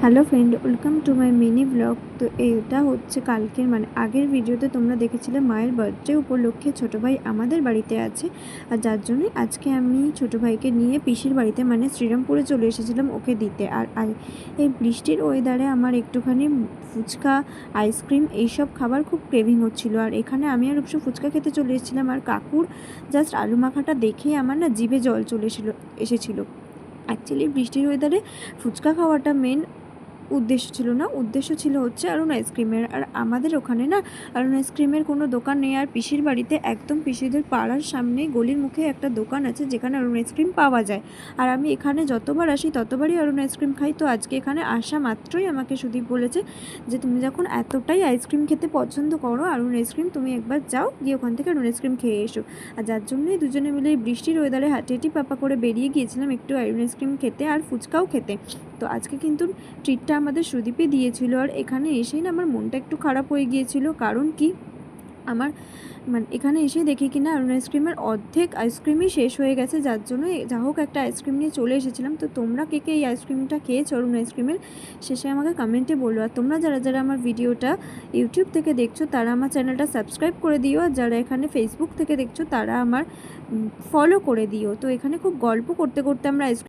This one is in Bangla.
Hello friend, welcome to my mini blog. তো এটা হচ্ছে কালকের আগের ভিডিওতে তোমরা দেখেছিলে মায়ের বার্থডে উপলক্ষে ছোটো ভাই আমাদের বাড়িতে আছে, আর যার জন্যই আজকে আমি ছোটো ভাইকে নিয়ে পিসির বাড়িতে শ্রীরামপুরে চলে এসেছিলাম ওকে দিতে। আর এই বৃষ্টির ওয়েদারে আমার একটুখানি ফুচকা, আইসক্রিম এইসব খাবার খুব ক্রেভিং হচ্ছিলো। আর এখানে আমি আর অবশ্য ফুচকা খেতে চলে এসেছিলাম, আর কাকুর জাস্ট আলু মাখাটা দেখেই আমার জিভে জল চলে এসেছিলো। অ্যাকচুয়ালি বৃষ্টির ওয়েদারে ফুচকা খাওয়াটা মেন উদ্দেশ্য ছিল না, উদ্দেশ্য ছিল হচ্ছে আরুণ আইসক্রিমের। আর আমাদের ওখানে আরুণ আইসক্রিমের কোনো দোকান নেই, আর পিসির বাড়িতে একদম পিসিদের পাড়ার সামনে গলির মুখে একটা দোকান আছে যেখানে আরুণ আইসক্রিম পাওয়া যায়। আর আমি এখানে যতবার আসি ততবারই আরুণ আইসক্রিম খাই। তো আজকে এখানে আসা মাত্রই আমাকে সুদীপ বলেছে যে তুমি যখন এতটাই আইসক্রিম খেতে পছন্দ করো আরুণ আইসক্রিম, তুমি একবার যাও গিয়ে ওখান থেকে আরুণ আইসক্রিম খেয়ে এসো। আর যার জন্যই দুজনে মিলে বৃষ্টির ওয়েদারে হাঁটি পাপা করে বেরিয়ে গিয়েছিলাম একটু আরুণ আইসক্রিম খেতে আর ফুচকাও খেতে। তো আজকে কিন্তু ট্রিটটা আমাদের সুদীপই দিয়েছিল। আর এখানে এসেই আমার মনটা একটু খারাপ হয়ে গিয়েছিল, কারণ কি আমার এখানে এসে দেখি কিনা অরুণ আইসক্রিমের অর্ধেক আইসক্রিমই শেষ হয়ে গেছে, যার জন্য যা হোক একটা আইসক্রিম নিয়ে চলে এসেছিলাম। তো তোমরা কে কে এই আইসক্রিমটা খেয়েছো অরুণ আইসক্রিমের, শেষে আমাকে কমেন্টে বলো। আর তোমরা যারা যারা আমার ভিডিওটা ইউটিউব থেকে দেখছো তারা আমার চ্যানেলটা সাবস্ক্রাইব করে দিও, আর যারা এখানে ফেসবুক থেকে দেখছো তারা আমার ফলো করে দিও। তো এখানে খুব গল্প করতে করতে আমরা